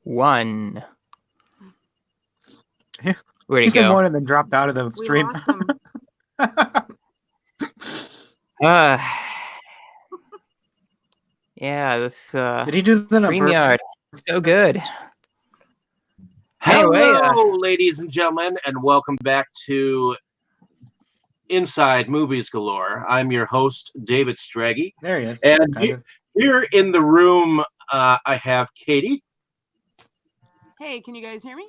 1. Yeah. Where'd He it said go? one and then dropped out of the We stream. lost him. Yeah, this Did he do that on purpose? StreamYard. It's so good. Hello, Anyway, ladies and gentlemen, and welcome back to Inside Movies Galore. I'm your host, David Straggy. There he is. And Kind of. here in the room, I have Katie. Hey, can you guys hear me?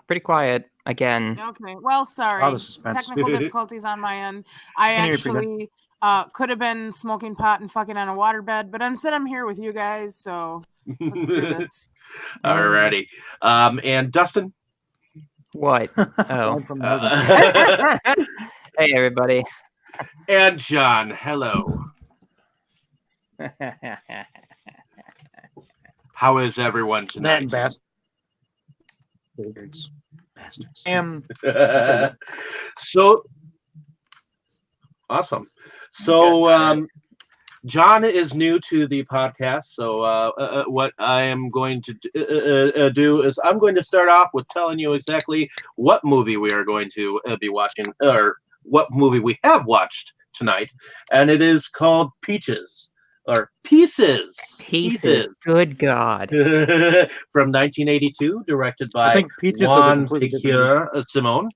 pretty quiet again. Okay. Well, sorry. All the suspense. Technical difficulties on my end. I Can hear you pretty actually could have been smoking pot and fucking on a waterbed, but instead I'm here with you guys, so let's do this. Alrighty. And Dustin. What? Oh. Going from the movie. Hey, everybody. And John. Hello. How is everyone That tonight? and bastards. Bastards. So awesome. So John is new to the podcast. So what I am going to do is I'm going to start off with telling you exactly what movie we are going to be watching, or what movie we have watched tonight, and it is called Peaches. Or Pieces. Good God. From 1982, directed I by think Peaches is a Juan completely different Piquer Simón.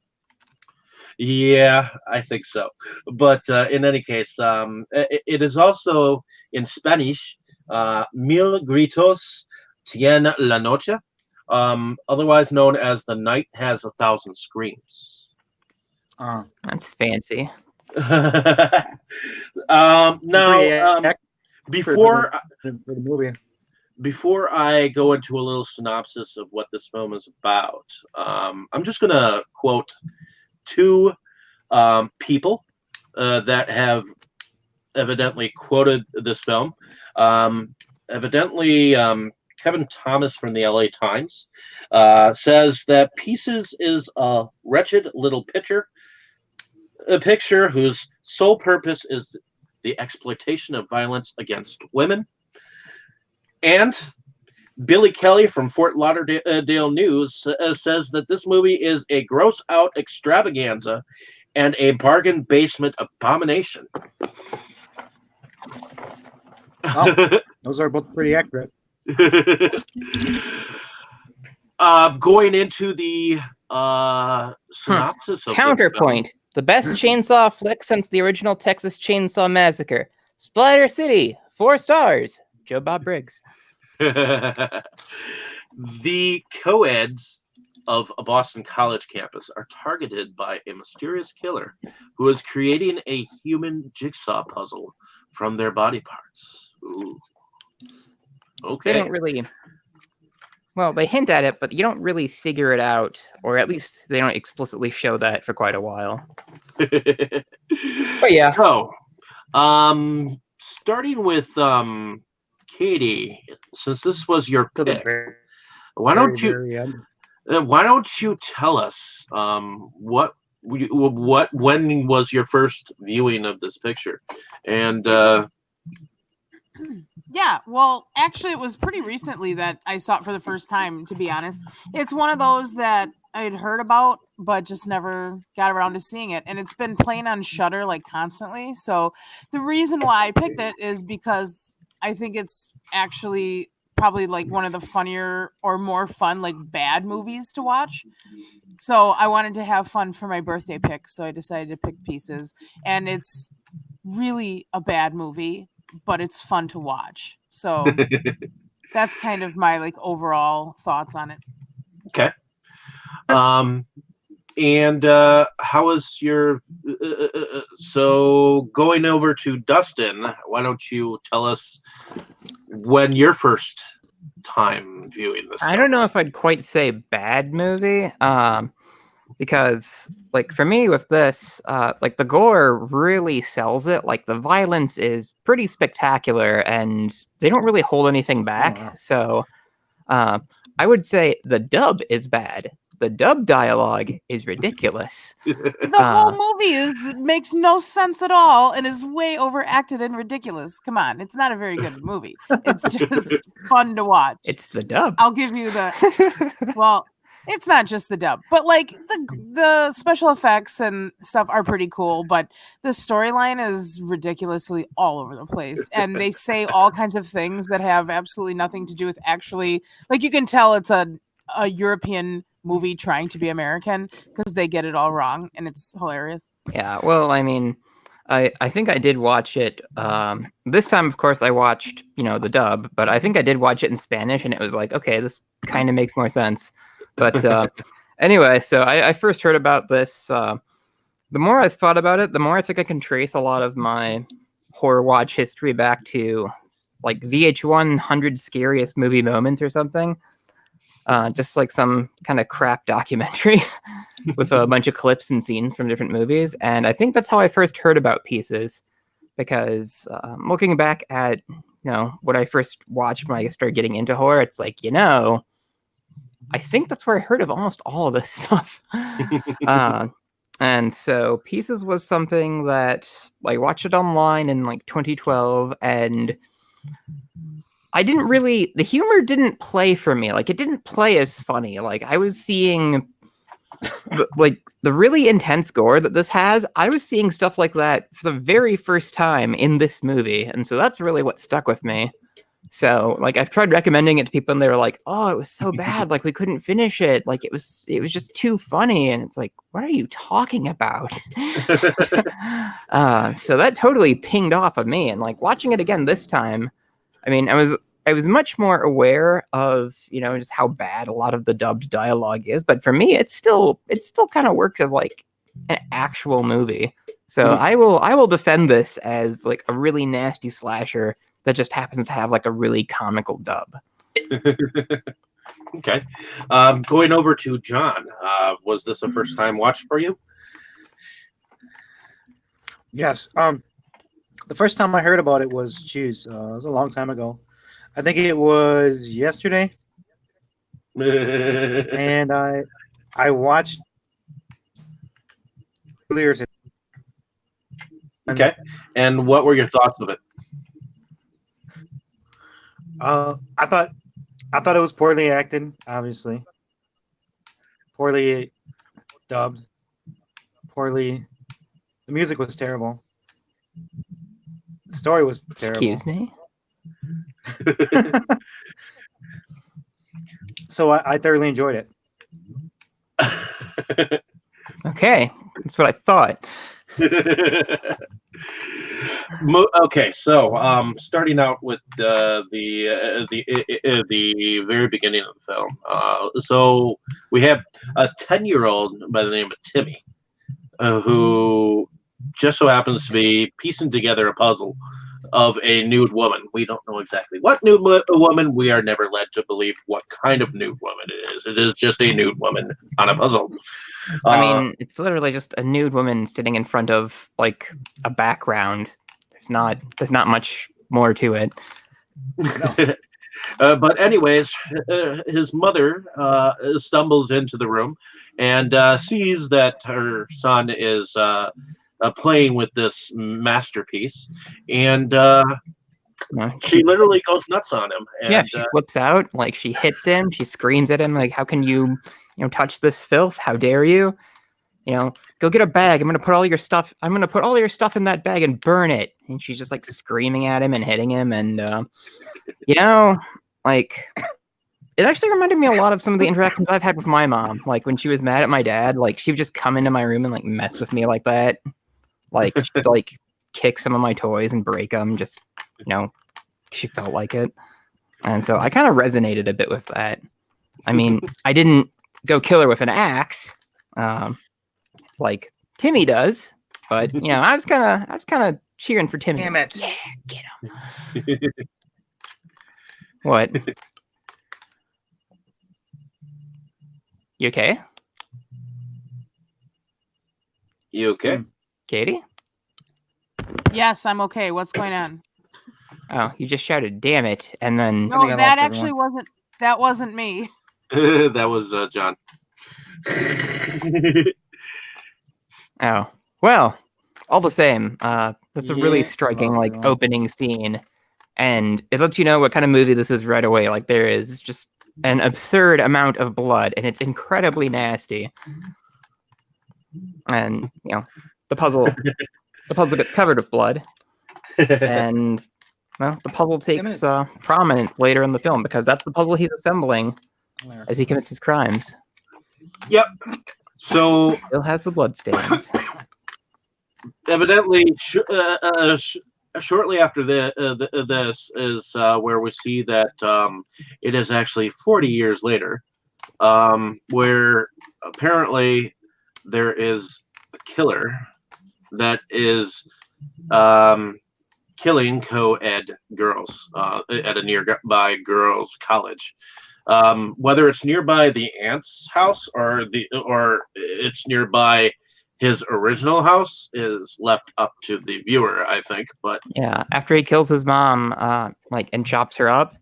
Yeah, I think so. But in any case, it is also in Spanish, Mil Gritos Tiene la Noche, otherwise known as The Night Has 1,000 Screams. That's fancy. Before for the movie. Before I go into a little synopsis of what this film is about, I'm just going to quote two people that have evidently quoted this film. Evidently, Kevin Thomas from the LA Times says that Pieces is a wretched little picture whose sole purpose is the exploitation of violence against women. And Billy Kelly from Fort Lauderdale News says that this movie is a gross out extravaganza and a bargain basement abomination. Oh, those are both pretty accurate. Going into the synopsis of Counterpoint. The best chainsaw flick since the original Texas Chainsaw Massacre. Splatter City. 4 stars. Joe Bob Briggs. The co-eds of a Boston college campus are targeted by a mysterious killer who is creating a human jigsaw puzzle from their body parts. Ooh. Okay. They don't really... Well, they hint at it, but you don't really figure it out, or at least they don't explicitly show that for quite a while. But yeah. So, starting with Katie, since this was your pick, why don't you tell us when was your first viewing of this picture, and Yeah, well, actually, it was pretty recently that I saw it for the first time, to be honest. It's one of those that I'd heard about, but just never got around to seeing it. And it's been playing on Shudder like constantly. So the reason why I picked it is because I think it's actually probably like one of the funnier or more fun, like bad movies to watch. So I wanted to have fun for my birthday pick. So I decided to pick Pieces. And it's really a bad movie, but it's fun to watch. So that's kind of my like overall thoughts on it. Okay. And how was your so going over to Dustin, why don't you tell us when your first time viewing this I don't know if I'd quite say bad movie, because like for me with this, like the gore really sells it. Like the violence is pretty spectacular and they don't really hold anything back. Oh, wow. So I would say the dub is bad. the dub dialogue is ridiculous. The whole movie makes no sense at all and is way overacted and ridiculous. Come on, it's not a very good movie. It's just fun to watch. It's the dub. I'll give you the well, it's not just the dub, but like the special effects and stuff are pretty cool, but the storyline is ridiculously all over the place. And they say all kinds of things that have absolutely nothing to do with actually, like, you can tell it's a European movie trying to be American because they get it all wrong, and it's hilarious. Yeah, well, I mean, I think I did watch it. This time, of course, I watched, the dub, but I think I did watch it in Spanish, and it was like, okay, this kind of makes more sense. But anyway, so I first heard about this. The more I thought about it, the more I think I can trace a lot of my horror watch history back to like VH1 100 Scariest Movie Moments or something. Just like some kind of crap documentary with a bunch of clips and scenes from different movies. And I think that's how I first heard about Pieces, because looking back at, what I first watched when I started getting into horror, it's like, I think that's where I heard of almost all of this stuff. And so Pieces was something that I watched it online in like 2012, and the humor didn't play for me. Like, it didn't play as funny. Like, I was seeing the really intense gore that this has. I was seeing stuff like that for the very first time in this movie. And so that's really what stuck with me. So, like, I've tried recommending it to people, and they were like, "Oh, it was so bad. Like, we couldn't finish it. Like, it was just too funny." And it's like, what are you talking about? So that totally pinged off of me. And like watching it again this time, I mean, I was much more aware of, just how bad a lot of the dubbed dialogue is. But for me, it still kind of works as like an actual movie. So I will defend this as like a really nasty slasher that just happens to have like a really comical dub. Okay. Going over to John, was this a first time watch for you? Yes. The first time I heard about it was, it was a long time ago. I think it was yesterday, and I watched earlier. Okay. And what were your thoughts of it? I thought it was poorly acted, obviously. Poorly dubbed. The music was terrible. The story was terrible. Excuse me? So I thoroughly enjoyed it. Okay, that's what I thought. Okay, so starting out with the very beginning of the film. So we have a 10-year-old by the name of Timmy, who just so happens to be piecing together a puzzle of a nude woman. We don't know exactly what nude woman. We are never led to believe what kind of nude woman it is. It is just a nude woman on a puzzle. I mean, it's literally just a nude woman sitting in front of like a background. There's not much more to it. No. But anyways, his mother stumbles into the room and sees that her son is playing with this masterpiece, and she literally goes nuts on him. And, yeah, she flips out, like she hits him, she screams at him, like, "How can you touch this filth? How dare you? Go get a bag. I'm gonna put all your stuff in that bag and burn it." And she's just like screaming at him and hitting him, and like, it actually reminded me a lot of some of the interactions I've had with my mom. Like when she was mad at my dad, like she would just come into my room and like mess with me like that. Like she'd like kick some of my toys and break them. Just she felt like it, and so I kind of resonated a bit with that. I mean, I didn't go kill her with an axe, like Timmy does, but I was kind of cheering for Timmy. Damn it! Yeah, get him. What? You okay? You okay? Katie? Yes, I'm okay. What's going on? Oh, you just shouted "damn it," and then No, that actually wasn't me. That was John. Oh, well, all the same, that's a really Yeah, striking, well, like, no. opening scene, and it lets you know what kind of movie this is right away. Like, there is just an absurd amount of blood, and it's incredibly nasty. And, the puzzle gets covered with blood, and, well, the puzzle takes prominence later in the film, because that's the puzzle he's assembling as he commits his crimes. Yep. So Still has the blood stains. evidently, shortly after this is where we see that it is actually 40 years later, where apparently there is a killer that is killing co-ed girls at a nearby girls' college. Whether it's nearby the aunt's house or it's nearby his original house is left up to the viewer, I think. But Yeah, after he kills his mom, and chops her up,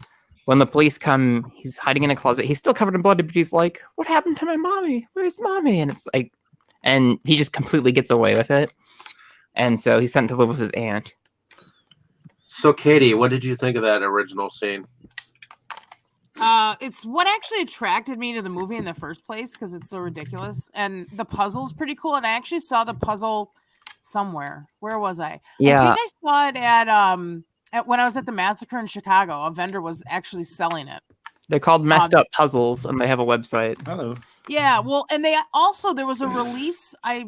when the police come, he's hiding in a closet. He's still covered in blood, but he's like, "What happened to my mommy? Where's mommy?" And it's like, and he just completely gets away with it. And so he's sent to live with his aunt. so, Katie, what did you think of that original scene? It's what actually attracted me to the movie in the first place because it's so ridiculous, and the puzzle's pretty cool. And I actually saw the puzzle somewhere. Where was I? Yeah. I think I saw it at when I was at the massacre in Chicago. A vendor was actually selling it. They're called Messed Up Puzzles, and they have a website. Hello. Yeah, well, and they also there was a release. I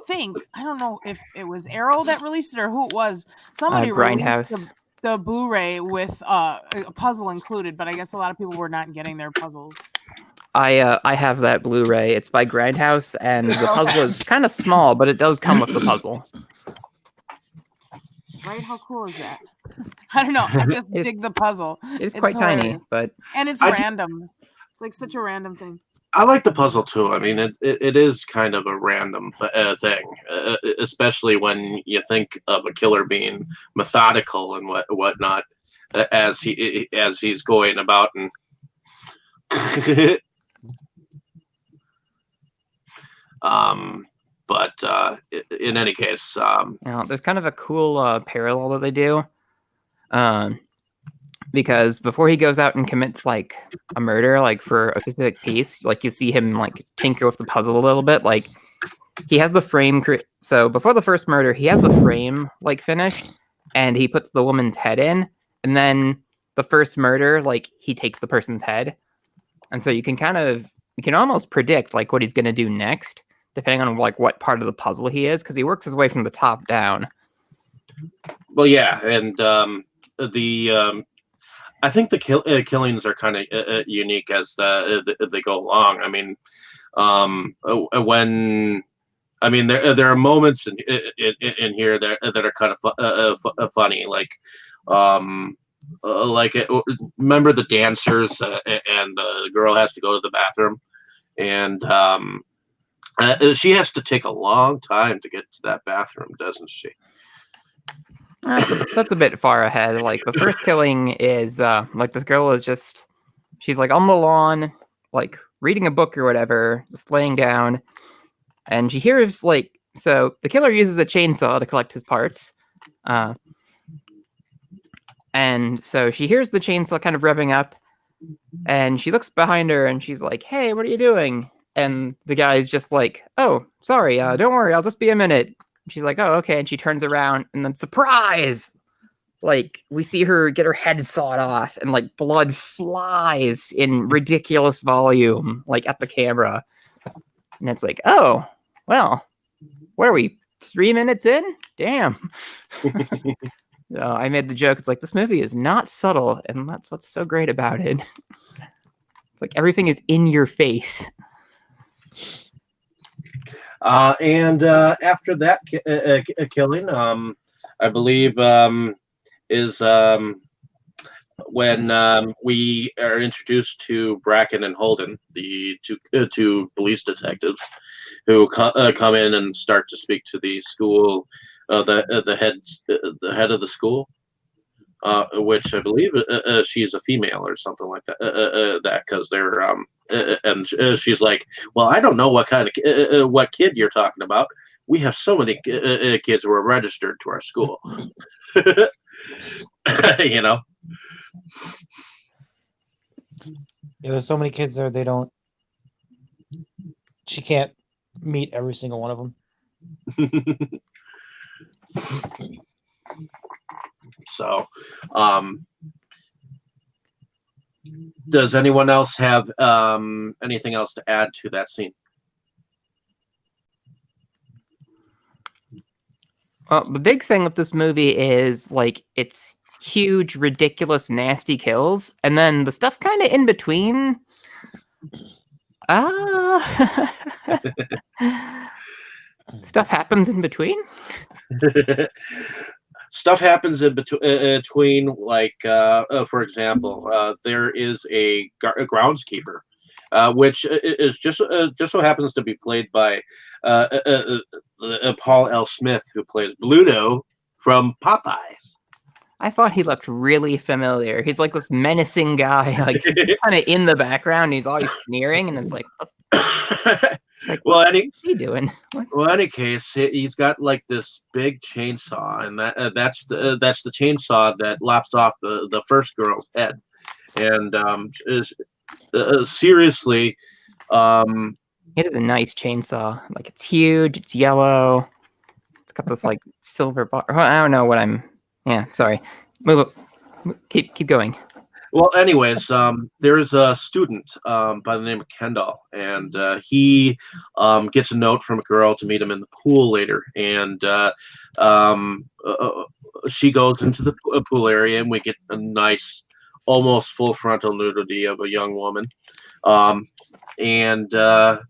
don't know if it was Arrow that released it or who it was. Somebody Grindhouse. released the Blu-ray with a puzzle included, but I guess a lot of people were not getting their puzzles. I have that Blu-ray. It's by Grindhouse, and the puzzle is kind of small, but it does come with the puzzle. Right? How cool is that? I don't know. I just dig the puzzle. It's quite tiny, but and it's random. It's like such a random thing. I like the puzzle too. I mean, it is kind of a random thing, especially when you think of a killer being methodical and whatnot as he's going about and. But in any case, there's kind of a cool parallel that they do, because before he goes out and commits like a murder, like for a specific piece, like you see him like tinker with the puzzle a little bit. Like he has the frame. So before the first murder, he has the frame like finished, and he puts the woman's head in, and then the first murder, like he takes the person's head, and so you can almost predict like what he's gonna do next, depending on like what part of the puzzle he is, because he works his way from the top down. Well, yeah, and I think the killings are kind of unique as they go along. I mean, there are moments in here that are kind of funny, remember the dancers and the girl has to go to the bathroom, and she has to take a long time to get to that bathroom, doesn't she? That's a bit far ahead. Like the first killing is like this girl is she's like on the lawn, like reading a book or whatever, just laying down, and she hears so the killer uses a chainsaw to collect his parts, and so she hears the chainsaw kind of revving up, and she looks behind her and she's like, "Hey, what are you doing?" And the guy's just like, "Oh, sorry, don't worry, I'll just be a minute." She's like, "Oh, okay." And she turns around and then surprise! Like we see her get her head sawed off and like blood flies in ridiculous volume, like at the camera. And it's like, oh, well, what are we, 3 minutes in? Damn. So I made the joke. It's like, this movie is not subtle. And that's what's so great about it. It's like everything is in your face. And after that killing, I believe is when we are introduced to Bracken and Holden, the two police detectives, who come in and start to speak to the school, the head of the school. which I believe she's a female or something like that. That because they're and she's like, well, I don't know what kind of what kid you're talking about. We have so many kids who are registered to our school. You know. Yeah, there's so many kids there. She can't meet every single one of them. So, does anyone else have anything else to add to that scene? Well, the big thing with this movie is like it's huge, ridiculous, nasty kills, and then the stuff kind of in between. Stuff happens in between. Stuff happens in between, like for example, there is a groundskeeper, which is just so happens to be played by Paul L. Smith, who plays Bluto from Popeyes. I thought he looked really familiar. He's like this menacing guy, like kind of in the background. He's always sneering, and it's like, well, what's he doing? Well, in any case, he's got like this big chainsaw, and that's the chainsaw that lops off the first girl's head, and seriously, it is a nice chainsaw. Like it's huge, it's yellow, it's got this like silver bar. I don't know what I'm. Yeah, sorry. Move up. Keep going. Well, anyways, there's a student by the name of Kendall, and he gets a note from a girl to meet him in the pool later, and she goes into the pool area, and we get a nice, almost full frontal nudity of a young woman, and the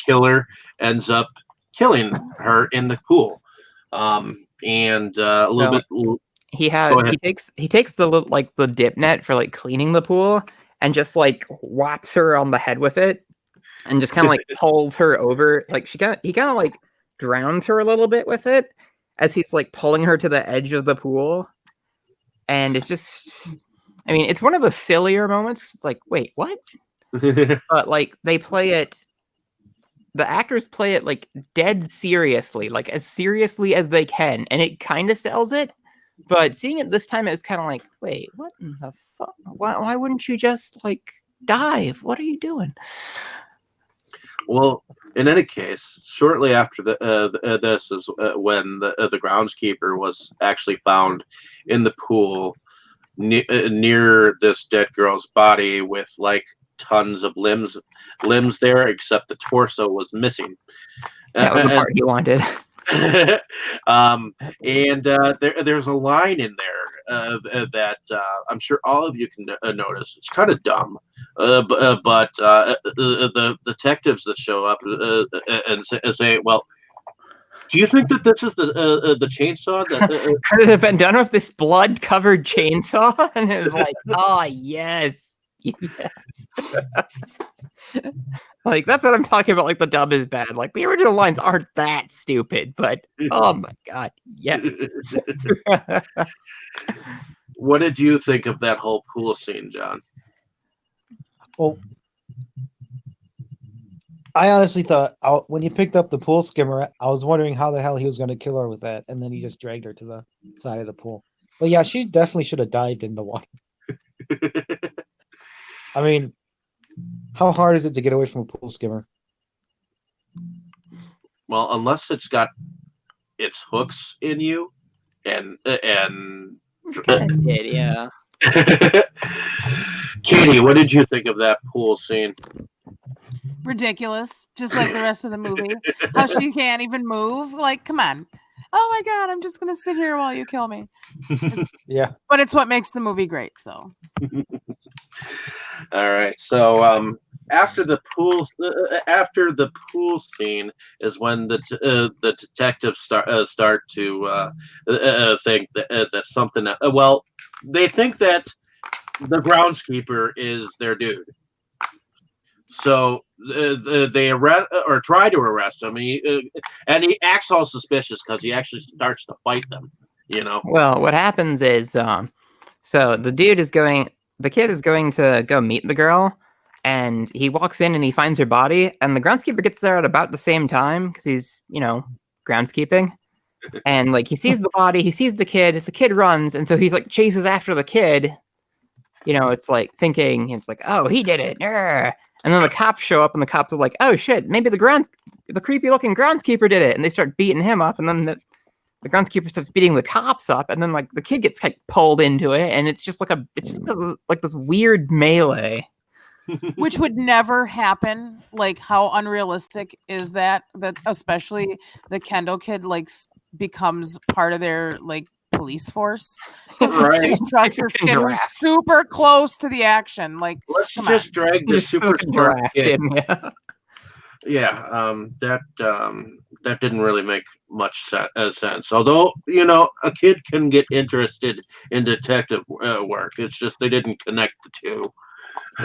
killer ends up killing her in the pool. And a little bit. He takes the like the dip net for like cleaning the pool and just like whaps her on the head with it and just kind of like pulls her over. Like he kind of like drowns her a little bit with it as he's like pulling her to the edge of the pool. And it's just, I mean, it's one of the sillier moments. It's like, wait, what? But like the actors play it like dead seriously, like as seriously as they can, and it kind of sells it. But seeing it this time, it was kind of like, wait, what in the fuck? Why wouldn't you just like dive? What are you doing? Well, in any case, shortly after this is when the groundskeeper was actually found in the pool near this dead girl's body with like tons of limbs there, except the torso was missing. That was the part you wanted. And there's a line in there that I'm sure all of you can notice. It's kind of dumb, but the detectives that show up and say, "Well, do you think that this is the chainsaw that could it have been done with this blood-covered chainsaw?" And it was like, "Oh yes, yes." Like that's what I'm talking about. Like the dub is bad. Like the original lines aren't that stupid, but oh my god, yes. What did you think of that whole pool scene, John? Well, I honestly thought when you picked up the pool skimmer, I was wondering how the hell he was going to kill her with that, and then he just dragged her to the side of the pool. But yeah, she definitely should have dived in the water. I mean, how hard is it to get away from a pool skimmer? Well, unless it's got its hooks in you, and yeah. Katie, what did you think of that pool scene? Ridiculous, just like the rest of the movie. How she can't even move. Like, come on. Oh my god, I'm just gonna sit here while you kill me. Yeah, but it's what makes the movie great. So. All right. So after the pool scene is when the detectives start to think that something. Well, they think that the groundskeeper is their dude. So they arrest or try to arrest him, and he acts all suspicious because he actually starts to fight them. You know. Well, what happens is, so the kid is going to go meet the girl, and he walks in and he finds her body, and the groundskeeper gets there at about the same time because he's, groundskeeping. And like he sees the body, he sees the kid runs, and so he's like chases after the kid. It's like thinking it's like, oh, he did it. Arr. And then the cops show up, and the cops are like, oh shit, maybe the creepy looking groundskeeper did it, and they start beating him up, and then the groundskeeper starts beating the cops up, and then like the kid gets like pulled into it, and it's just like this weird melee. Which would never happen. Like, how unrealistic is that? That especially the Kendo kid becomes part of their police force because Right. they just trust this kid who's super close to the action. Like, let's just drag the super smart kid. Yeah, that didn't really make much sense. Although a kid can get interested in detective work. It's just they didn't connect the two.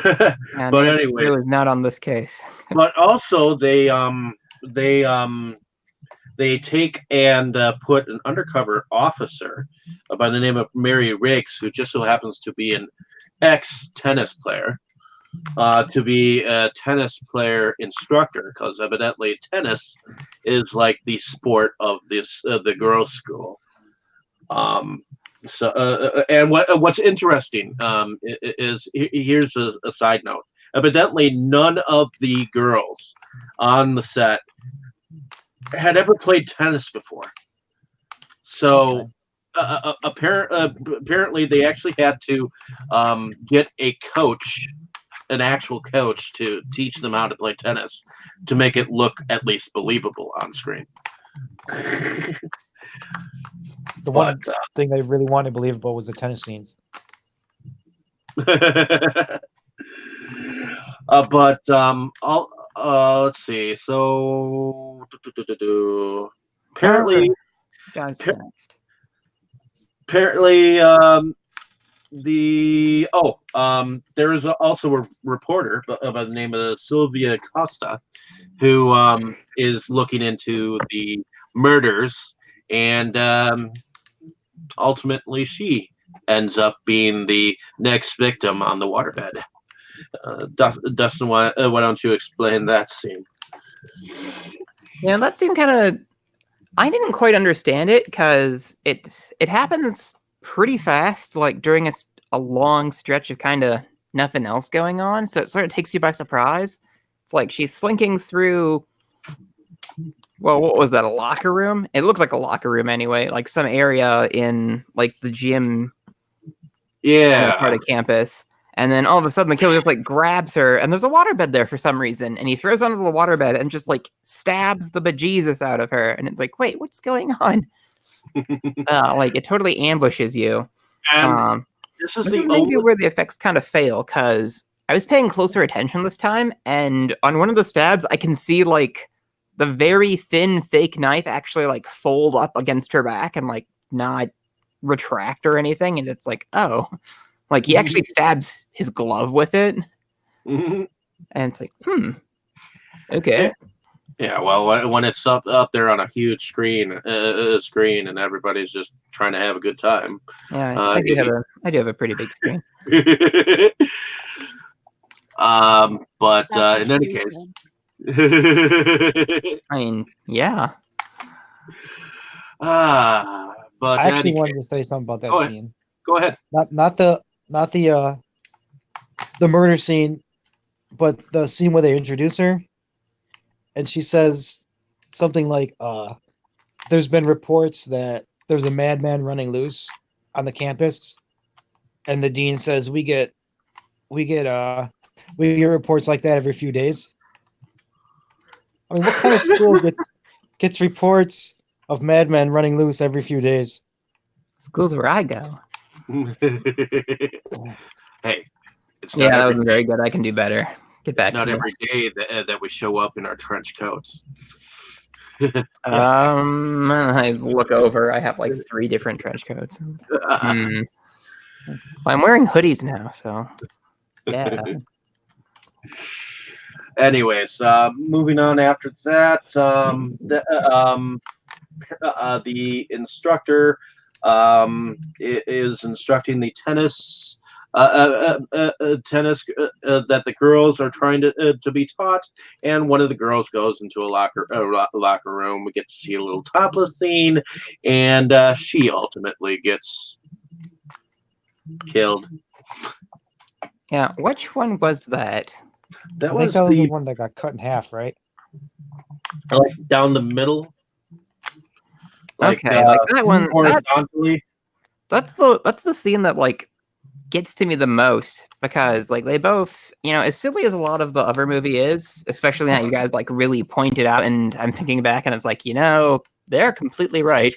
But anyway, it was not on this case. But also they take and put an undercover officer by the name of Mary Riggs, who just so happens to be an ex-tennis player, to be a tennis player instructor, because evidently tennis is like the sport of the girls' school. And what's interesting is here's a side note. Evidently, none of the girls on the set had ever played tennis before. So apparently, they actually had to get a coach, an actual coach, to teach them how to play tennis to make it look at least believable on screen. The one thing I really wanted believable was the tennis scenes. Let's see. So apparently, there is also a reporter by the name of Sylvia Costa, who is looking into the murders, and ultimately she ends up being the next victim on the waterbed. Dustin, why don't you explain that scene? Yeah, that scene kind of, I didn't quite understand it because it happens pretty fast, like during a long stretch of kind of nothing else going on, so it sort of takes you by surprise. It's like she's slinking through, well, what was that, a locker room? It looked like a locker room anyway, like some area in like the gym part of campus. And then all of a sudden the killer just like grabs her, and there's a waterbed there for some reason, and he throws onto the waterbed and just like stabs the bejesus out of her. And it's like, wait, what's going on? Like it totally ambushes you. And this is maybe where the effects kind of fail, because I was paying closer attention this time, and on one of the stabs I can see like the very thin fake knife actually like fold up against her back and like not retract or anything, and it's like, oh, like he actually stabs his glove with it. And it's like, okay. Yeah, well, when it's up there on a huge screen, and everybody's just trying to have a good time. Yeah, I do have a pretty big screen. But in any case, I mean, yeah. But I actually wanted to say something about that scene. Go ahead. Not the murder scene, but the scene where they introduce her, and she says something like, "There's been reports that there's a madman running loose on the campus," and the dean says, "We get reports like that every few days." I mean, what kind of school gets reports of madmen running loose every few days? School's where I go. Hey, it's that wasn't very good. I can do better. Get back. It's not every day that we show up in our trench coats. I look over. I have like 3 different trench coats. Well, I'm wearing hoodies now, so yeah. Anyways, moving on after that, the instructor is instructing the tennis that the girls are trying to be taught, and one of the girls goes into a locker room. We get to see a little topless scene, and she ultimately gets killed. Yeah, which one was that? That I think was that was the the one that got cut in half, right? like down the middle. Okay, like that one. Horizontally. That's the scene that like gets to me the most because like they both, as silly as a lot of the other movie is, especially now you guys like really point it out, and I'm thinking back and it's like, they're completely right.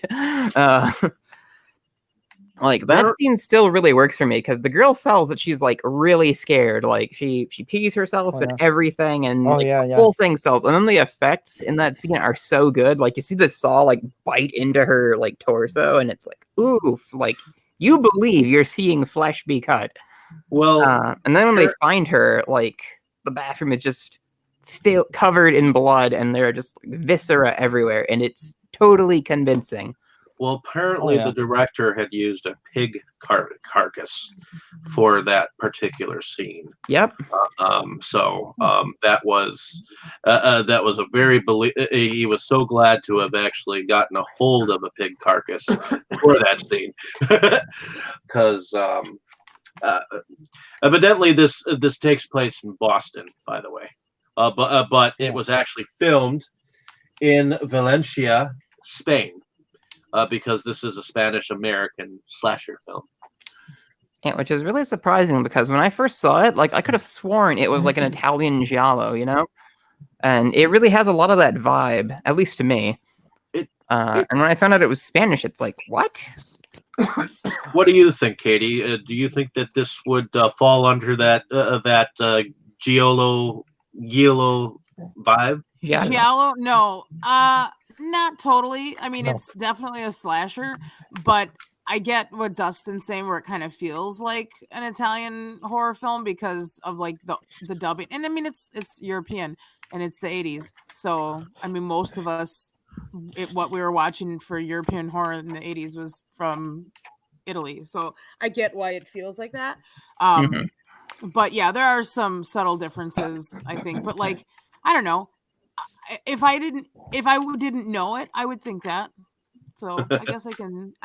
Like that scene still really works for me because the girl sells that she's like really scared, like she pees herself and everything, and the whole thing sells. And then the effects in that scene are so good. Like you see the saw like bite into her like torso, and it's like oof, like you believe you're seeing flesh be cut. Well, and then when they find her, like the bathroom is just covered in blood, and there are just viscera everywhere, and it's totally convincing. Well, apparently the director had used a pig carcass for that particular scene. Yep. So that was a very he was so glad to have actually gotten a hold of a pig carcass for that scene, because evidently this takes place in Boston, by the way, but it was actually filmed in Valencia, Spain. Because this is a Spanish-American slasher film. Yeah, which is really surprising because when I first saw it, like I could have sworn it was like an Italian giallo, and it really has a lot of that vibe, at least to me. And when I found out it was Spanish, it's like, what? What do you think, Katie? Do you think that this would fall under that giallo vibe? Giallo? No. Not totally. I mean, it's definitely a slasher, but I get what Dustin's saying, where it kind of feels like an Italian horror film because of like the dubbing. And I mean, it's European and it's the 80s. So, I mean, most of us, what we were watching for European horror in the 80s was from Italy. So I get why it feels like that. But yeah, there are some subtle differences, I think. But like, I don't know. If I didn't know it, I would think that. So I guess I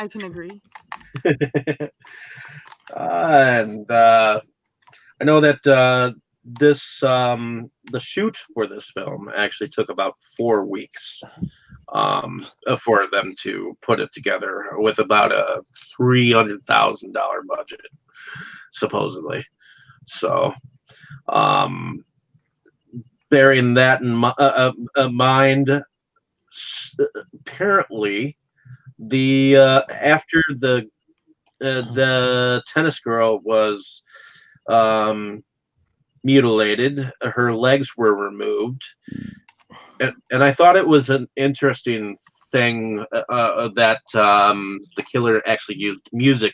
can agree. And I know that this the shoot for this film actually took about 4 weeks for them to put it together, with about a $300,000 budget, supposedly. So bearing that in mind, apparently the after the tennis girl was mutilated, her legs were removed, and I thought it was an interesting thing that the killer actually used music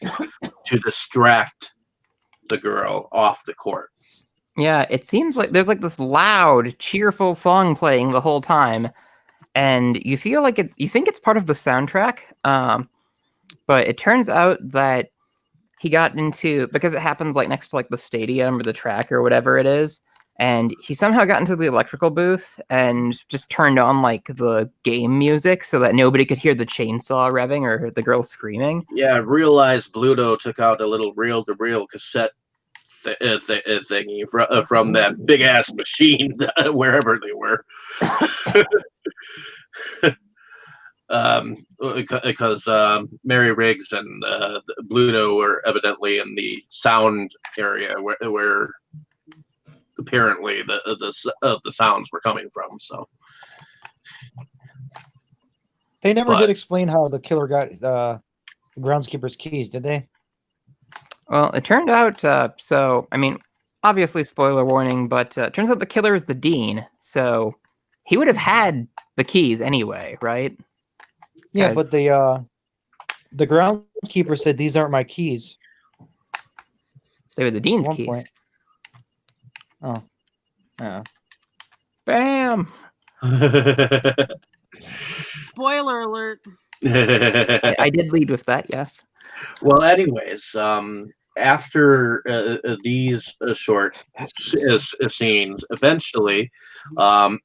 to distract the girl off the court. Yeah, it seems like there's like this loud, cheerful song playing the whole time, and you feel like you think it's part of the soundtrack, but it turns out that he got into, because it happens like next to like the stadium or the track or whatever it is, and he somehow got into the electrical booth and just turned on like the game music so that nobody could hear the chainsaw revving or the girl screaming. Yeah, I realized Bluto took out a little reel-to-reel cassette thingy from that big ass machine wherever they were. Because Mary Riggs and Bluto were evidently in the sound area where apparently the sounds were coming from. So they never did explain how the killer got the groundskeeper's keys, did they? Well, it turned out, so, I mean, obviously spoiler warning, but it turns out the killer is the dean, so he would have had the keys anyway, right? Yeah, but the groundskeeper said these aren't my keys. They were the dean's keys. Point. Oh. Yeah. Bam! Spoiler alert. I did lead with that, yes. Well, anyways, after these short scenes, eventually,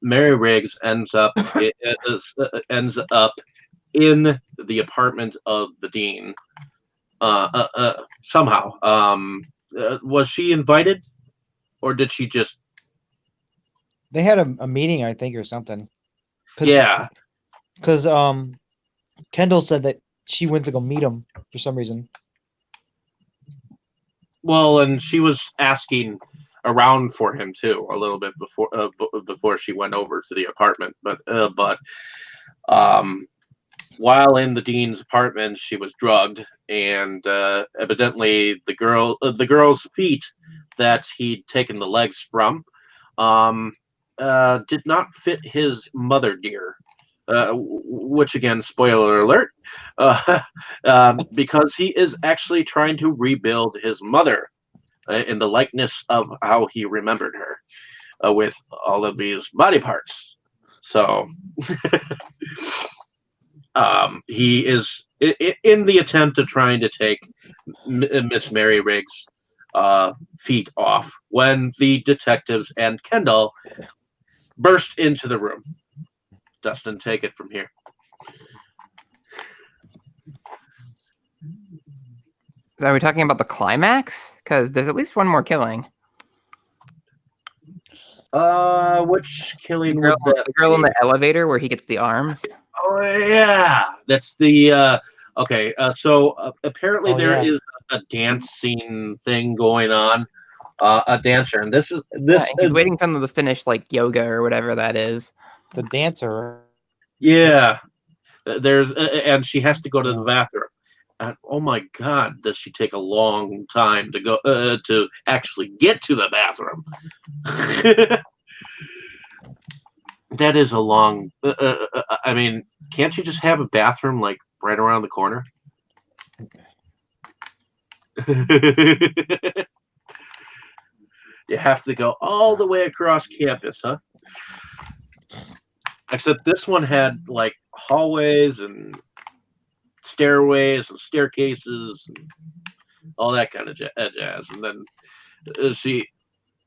Mary Riggs ends up in the apartment of the dean. Somehow, was she invited, or did she just? They had a meeting, I think, or something. Yeah. Because Kendall said that she went to go meet him for some reason. Well, and she was asking around for him too a little bit before she went over to the apartment. But while in the dean's apartment, she was drugged, and evidently the girl's feet that he'd taken the legs from did not fit his mother dear. Which again, spoiler alert, because he is actually trying to rebuild his mother in the likeness of how he remembered her, with all of these body parts. So he is in the attempt of trying to take Miss Mary Riggs' feet off when the detectives and Kendall burst into the room. Dustin, take it from here. So are we talking about the climax? Because there's at least one more killing. Which killing The would that girl in be? the elevator where he gets the arms. Oh yeah, that's the okay. So apparently there is a dancing thing going on. A dancer, and this Yeah, he's waiting for them to finish like yoga or whatever that is. The dancer. Yeah, there's and she has to go to the bathroom. And oh my God, does she take a long time to go to actually get to the bathroom? That is a long. I mean, can't you just have a bathroom like right around the corner? You have to go all the way across campus, huh? Except this one had like hallways and stairways and staircases and all that kind of jazz. And then she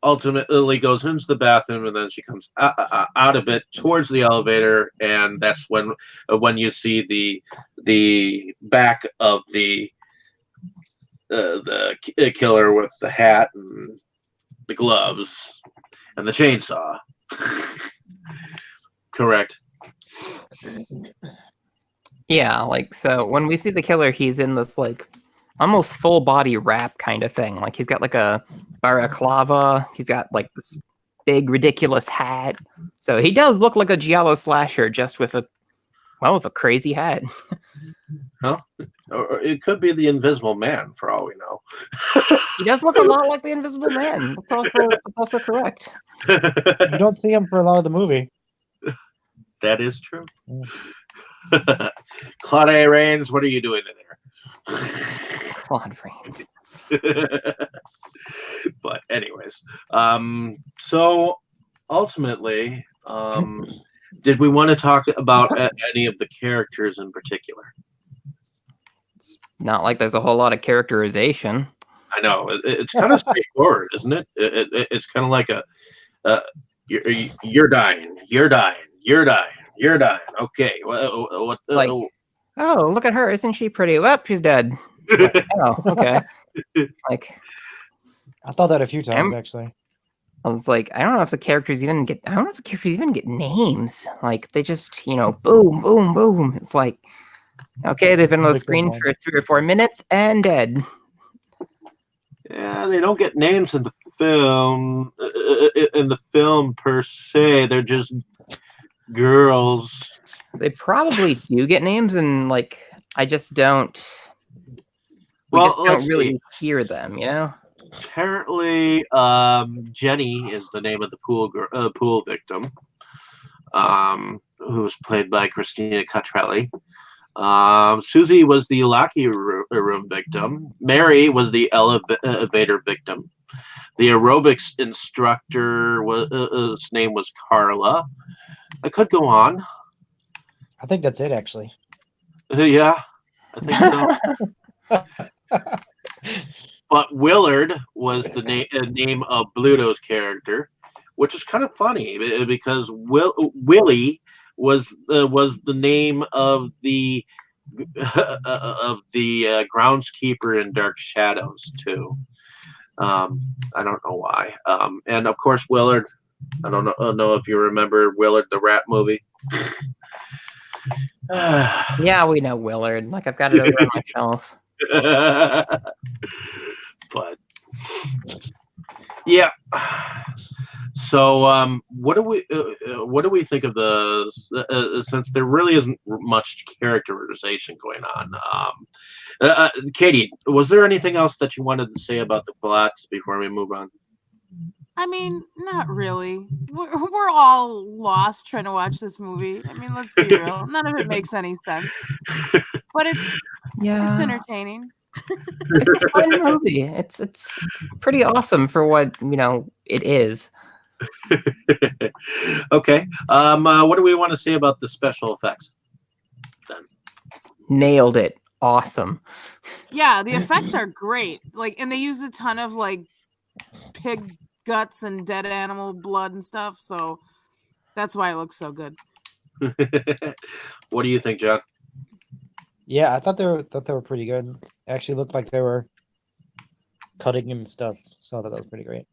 ultimately goes into the bathroom, and then she comes out of it towards the elevator, and that's when you see the back of the killer with the hat and the gloves and the chainsaw. Correct. Yeah, like, so when we see the killer, he's in this like almost full body wrap kind of thing. Like, he's got like a balaclava, he's got like this big ridiculous hat. So he does look like a giallo slasher, just with a crazy hat. Huh? Or it could be the Invisible Man, for all we know. He does look a lot like the Invisible Man. That's also correct. You don't see him for a lot of the movie. That is true. Claude Rains, what are you doing in there? Claude Rains. But anyways, so ultimately, did we want to talk about any of the characters in particular? It's not like there's a whole lot of characterization. I know it's kind of straightforward, isn't it? It's kind of like you're dying, you're dying, you're dying, you're dying. Okay, what? Like, oh, look at her! Isn't she pretty? Well, she's dead. Like, oh, okay. Like, I thought that a few times actually. I was like, I don't know if the characters even get. I don't know if the characters even get names. Like, they just, boom, boom, boom. It's like, okay, they've been on the screen for 3 or 4 minutes and dead. Yeah, they don't get names in the film. In the film per se, they're just girls. They probably do get names, and like, I just don't. We Well, just don't really hear them, Apparently, Jenny is the name of the pool victim, who was played by Christina Cottrelli. Susie was the locker room victim. Mary was the elevator victim. The aerobics instructor his name was Carla. I could go on. I think that's it, actually. Yeah, I think so. But Willard was the name of Bluto's character, which is kind of funny because Willie was the name of the groundskeeper in Dark Shadows too. I don't know why. And of course Willard. I don't know if you remember Willard the Rat movie. Yeah, we know Willard. Like I've got it over on my shelf. But yeah. So what do we think of the since there really isn't much characterization going on? Katie, was there anything else that you wanted to say about the plots before we move on? I mean, not really. We're all lost trying to watch this movie. I mean, let's be real. None of it makes any sense. But it's entertaining. It's a fun movie. It's pretty awesome for what it is. Okay. What do we want to say about the special effects? Then Nailed it. Awesome. Yeah, the effects are great. Like, and they use a ton of like pig guts and dead animal blood and stuff. So that's why it looks so good. What do you think, John? Yeah, I thought they were pretty good. Actually looked like they were cutting him and stuff. So I thought that was pretty great.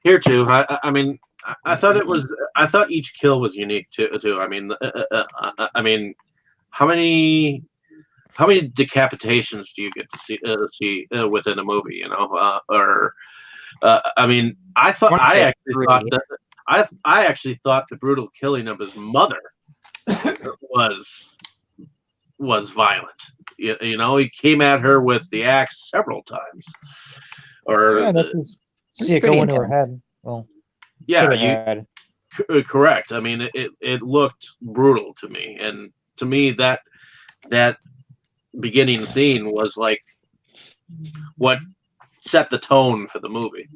Here too. I mean, I thought each kill was unique too. I mean, how many decapitations do you get to see within a movie? I mean, I actually thought the brutal killing of his mother was violent. He came at her with the axe several times. See it go into her head. Well, yeah, correct. I mean, it looked brutal to me, and to me that beginning scene was like what set the tone for the movie.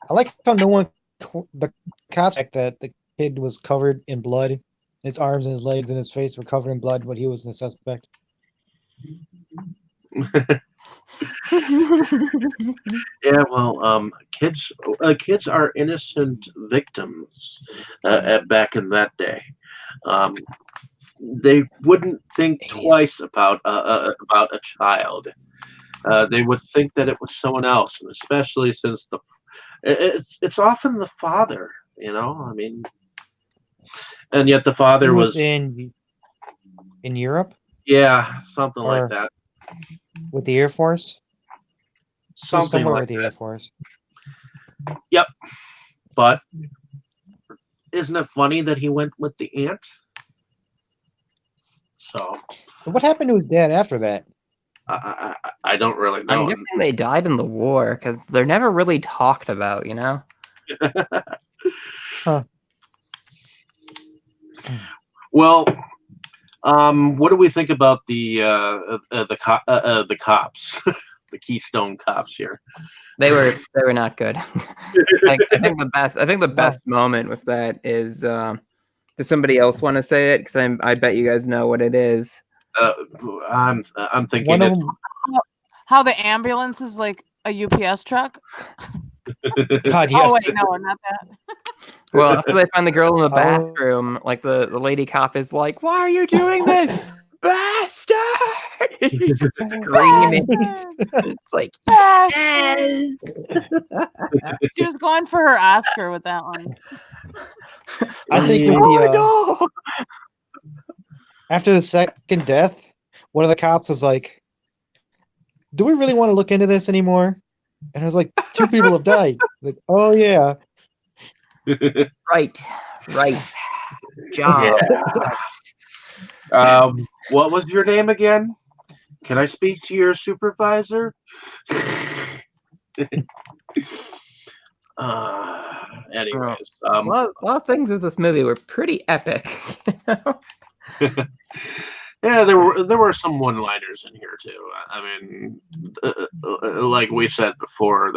I like how the cops like that the kid was covered in blood. His arms and his legs and his face were covered in blood when he was the suspect. Yeah, well, kids are innocent victims back in that day. They wouldn't think twice about a child. They would think that it was someone else, and especially since it's often the father. I mean, and yet the father was in Europe. Yeah, something like that. With the Air Force? Somewhere like with the Air Force. Yep. But isn't it funny that he went with the aunt? So what happened to his dad after that? I don't really know. I'm guessing they died in the war because they're never really talked about, Huh. Well, what do we think about the cops, the Keystone cops here? They were not good. I think the best moment with that is. Does somebody else want to say it? Because I bet you guys know what it is. I'm thinking it. How the ambulance is like a UPS truck. God, yes. Oh wait, no, not that. Well, after they find the girl in the bathroom, like the lady cop is like, "Why are you doing this, bastard?" He's just screaming. It's like, yes. She was going for her Oscar with that one. I think after the second death, one of the cops was like, "Do we really want to look into this anymore?" And I was like, 2 people have died. Like, oh yeah. Right. John. Yeah. What was your name again? Can I speak to your supervisor? Anyways, a lot of things with this movie were pretty epic. Yeah, there were some one-liners in here too. I mean, like we said before,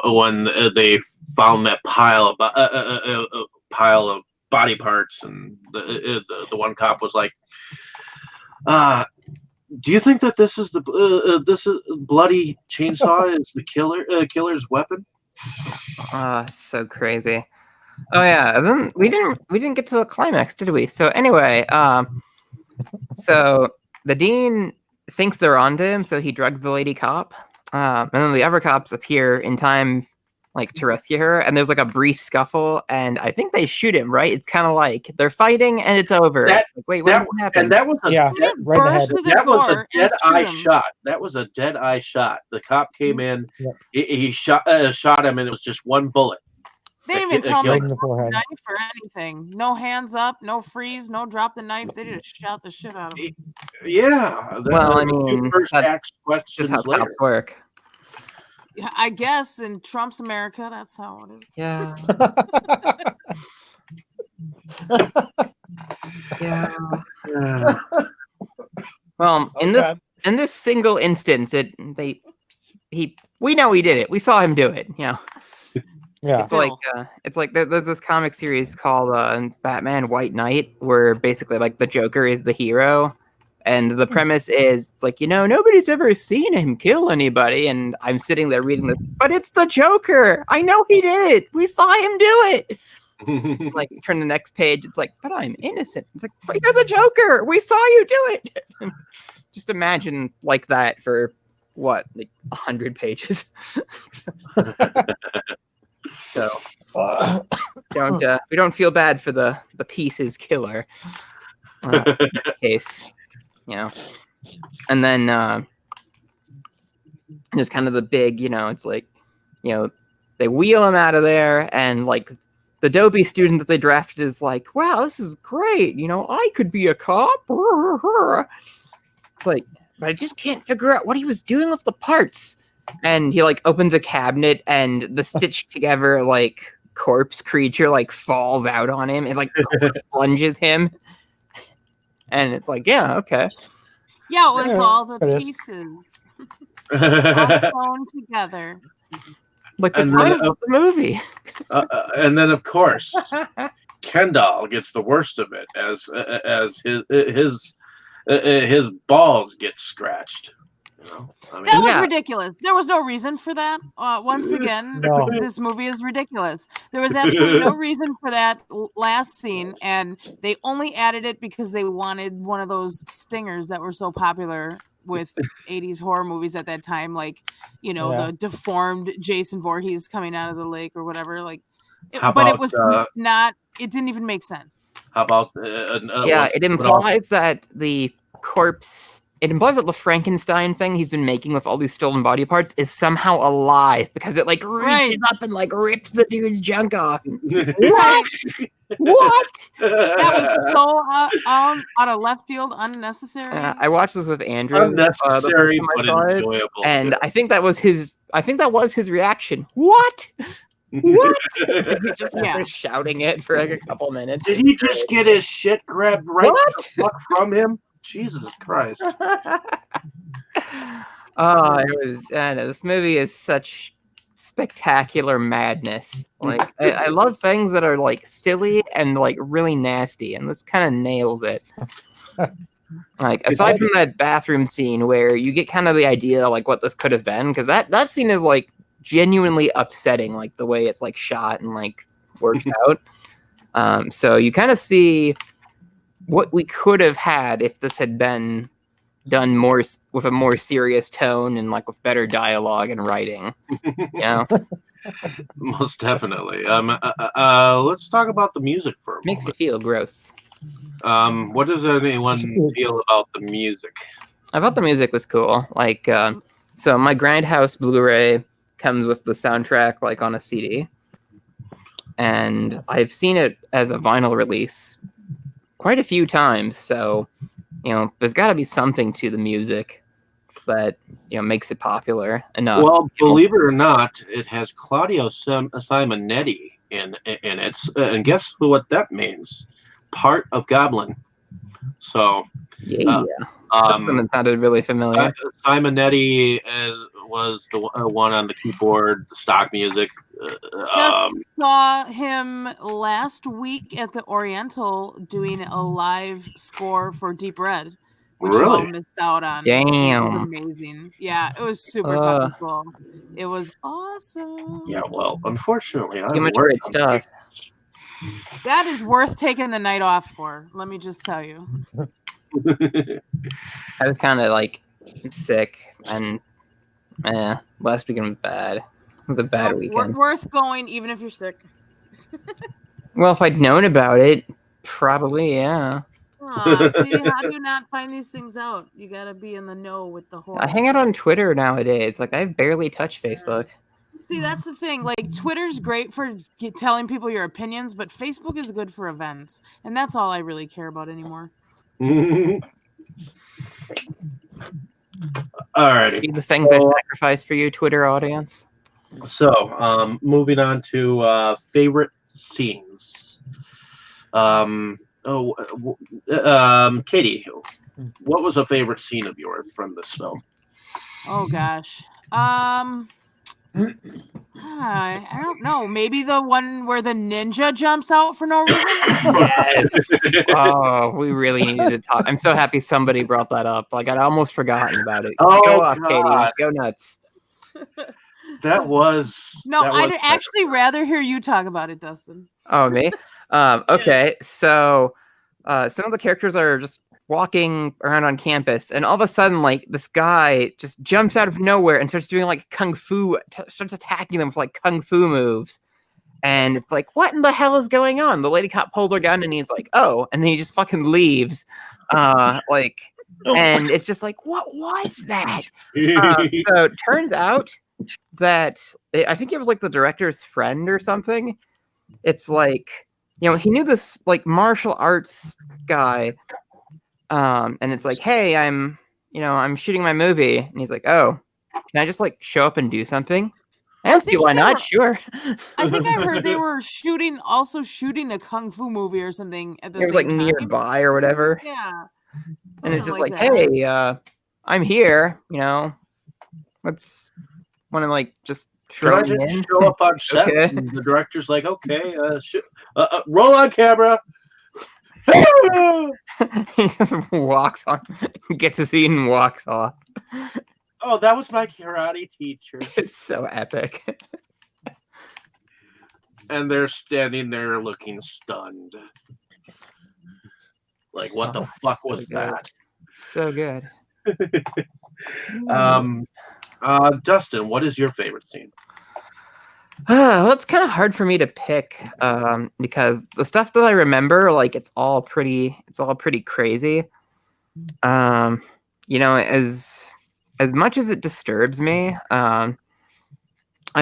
when they found that pile of body parts, and the one cop was like, "Do you think that this is bloody chainsaw is the killer's weapon?" So crazy. Oh yeah, and then we didn't get to the climax, did we? So anyway, so the dean thinks they're onto him, so he drugs the lady cop, and then the other cops appear in time, like to rescue her. And there's like a brief scuffle, and I think they shoot him. Right? It's kind of like they're fighting, and it's over. That- Like, wait, That what happened? and that was a Yeah, They right in the head. burst through the that was door a dead and shoot eye him. shot. That was a dead eye shot. The cop came in, Yep. he shot him, and it was just one bullet. They didn't even tell Right him in the to drop forehead. the knife or anything. No hands up, no freeze, no drop the knife. They just shot the shit out of him. Yeah. Well, I mean, first that's asked Just questions how later. cops work. Yeah, I guess in Trump's America, that's how it is. Yeah. Yeah. Well, Oh, in this single instance, we know he did it. We saw him do it. You know, Yeah. it's like there's this comic series called Batman White Knight, where basically like the Joker is the hero, and the premise is it's like, nobody's ever seen him kill anybody, and I'm sitting there reading this, but it's the Joker. I know he did it. We saw him do it. Like turn the next page, it's like, but I'm innocent. It's like, but you're the Joker. We saw you do it. Just imagine like that for what, like 100 pages. So we don't feel bad for the pieces killer in this case, and then there's kind of the big, it's like, they wheel him out of there, and like the dopey student that they drafted is like, wow, this is great. I could be a cop. It's like, but I just can't figure out what he was doing with the parts. And he like opens a cabinet, and the stitched together like corpse creature like falls out on him. It like plunges him. And it's like, yeah, okay. Yeah, it was Yeah, all the it is. pieces all sewn together. Like the And twist then, of the movie. and then, of course, Kendall gets the worst of it as his balls get scratched. That was Yeah. ridiculous. There was no reason for that. Once again, No. this movie is ridiculous. There was absolutely no reason for that last scene, and they only added it because they wanted one of those stingers that were so popular with 80s horror movies at that time, like, Yeah. the deformed Jason Voorhees coming out of the lake or whatever. Like, How but it about, was not. It didn't even make sense. How about Yeah, it implies that the corpse. It implies that the Frankenstein thing he's been making with all these stolen body parts is somehow alive, because it like reaches up and like rips the dude's junk off. What? What? That was so out of left field, unnecessary. I watched this with Andrew. unnecessary, the first but time I saw it, enjoyable. and Yeah. I think that was his reaction. What? What? And he just Yeah. was shouting it for like a couple minutes. Did he just get his shit grabbed right What? the fuck from him? Jesus Christ. This movie is such spectacular madness. Like, I love things that are like silly and like really nasty, and this kind of nails it. Like, aside from that bathroom scene where you get kind of the idea like what this could have been, because that scene is like genuinely upsetting, like the way it's like shot and like works out. So you kind of see what we could have had if this had been done more with a more serious tone and like with better dialogue and writing. Most definitely. Let's talk about the music for a Makes you moment. feel gross. What does anyone feel about the music? I thought the music was cool. Like, so my Grindhouse Blu-ray comes with the soundtrack like on a CD, and I've seen it as a vinyl release quite a few times. So, there's got to be something to the music that makes it popular enough. Well, believe it or not, it has Claudio Simonetti in it, and guess what that means? Part of Goblin. So, yeah. That sounded really familiar. Simonetti was the one on the keyboard, the stock music. Just saw him last week at the Oriental doing a live score for Deep Red, which you all Really? missed out on. Damn. It was amazing. Yeah, it was super fucking cool. It was awesome. Yeah, well, unfortunately, Too much great stuff. That is worth taking the night off for. Let me just tell you. I was kind of like sick, and last weekend was bad. It was a bad weekend. Worth going, even if you're sick. Well, if I'd known about it, probably, yeah. See, how do you not find these things out? You gotta be in the know with the whole. I hang out on Twitter nowadays. Like, I barely touch Facebook. See, that's the thing. Like, Twitter's great for telling people your opinions, but Facebook is good for events, and that's all I really care about anymore. Alrighty. The things I sacrifice for you, Twitter audience. So, moving on to favorite scenes. Katie, what was a favorite scene of yours from this film? Oh gosh. I don't know. Maybe the one where the ninja jumps out for no reason. Yes. Oh, we really needed to talk. I'm so happy somebody brought that up. Like, I'd almost forgotten about it. Oh, Go off, God. Katie. Go nuts. That was... No, I'd actually rather hear you talk about it, Dustin. Oh, me? Okay, so some of the characters are just walking around on campus, and all of a sudden, like, this guy just jumps out of nowhere and starts doing, like, kung fu, starts attacking them with, like, kung fu moves. And it's like, what in the hell is going on? The lady cop pulls her gun, and he's like, oh, and then he just fucking leaves. And it's just like, what was that? So it turns out that, I think it was, like, the director's friend or something. It's like, you know, he knew this, like, martial arts guy. And it's like, hey, I'm shooting my movie. And he's like, oh, can I just, like, show up and do something? I don't see why not. Sure. I think I heard they were shooting a kung fu movie or something at the same like time. Nearby or whatever. Yeah. And it's just like, that. hey, I'm here. You know, let's want to, like, just Can I just show up on set? Okay. And the director's like, okay, roll on camera. He just walks on, gets a scene and walks off. Oh, that was my karate teacher. It's so epic. And they're standing there looking stunned. Like, what the fuck was that? So good. Dustin, what is your favorite scene? Well, it's kind of hard for me to pick because the stuff that I remember, like, it's all pretty crazy. You know, as much as it disturbs me, I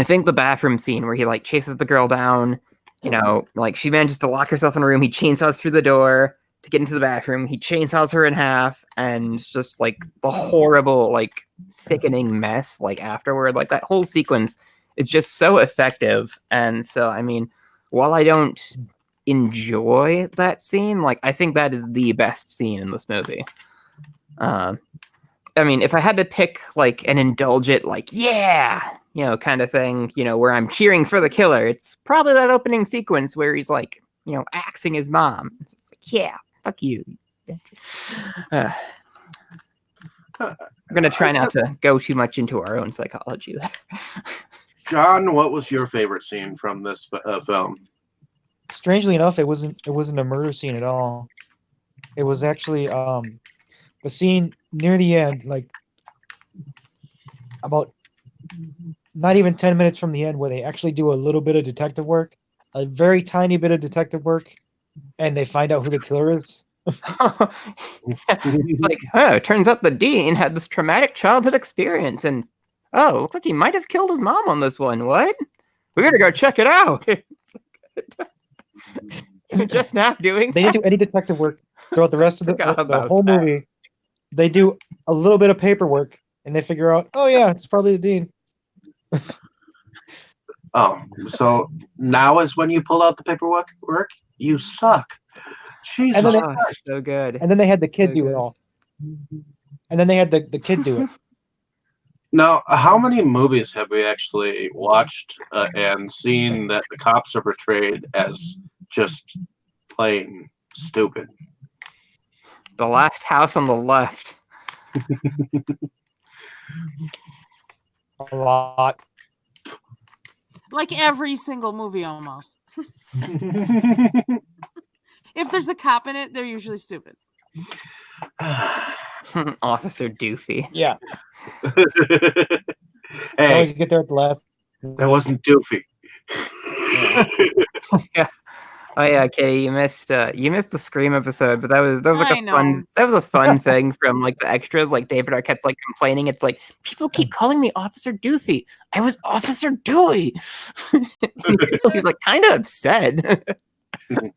think the bathroom scene where he, like, chases the girl down, you know, like, she manages to lock herself in a room, he chainsaws through the door to get into the bathroom, he chainsaws her in half, and just, like, the horrible, like, sickening mess, like, afterward, like, that whole sequence is just so effective. And so, I mean, while I don't enjoy that scene, like, I think that is the best scene in this movie. I mean, if I had to pick, like, an indulgent, like, yeah, you know, kind of thing, you know, where I'm cheering for the killer, it's probably that opening sequence where he's, like, you know, axing his mom. It's like, yeah, fuck you. I'm going to try not to go too much into our own psychology. John, what was your favorite scene from this film? Strangely enough, it wasn't a murder scene at all. It was actually the scene near the end, like about not even 10 minutes from the end, where they actually do a little bit of detective work, a very tiny bit of detective work, and they find out who the killer is. It's like, oh, it turns out the dean had this traumatic childhood experience, and oh, looks like he might have killed his mom on this one. What? We gotta go check it out. Just not doing They didn't do any detective work throughout the rest of the whole movie. They do a little bit of paperwork, and they figure out, oh yeah, it's probably the dean. Oh, so now is when you pull out the paperwork? You suck. Jesus. And then so good. And then they had the kid do it all. And then they had the kid do it. Now, how many movies have we actually watched and seen that the cops are portrayed as just plain stupid? The Last House on the Left. A lot. Like every single movie almost. If there's a cop in it, they're usually stupid. Officer Doofy. Yeah. Hey, Always get there at the last. that wasn't Doofy. Yeah. Oh yeah, Katie, you missed the Scream episode, but that was like I a know. fun thing from like the extras. Like David Arquette's like complaining. It's like people keep calling me Officer Doofy. I was Officer Dewey. He's like kind of upset,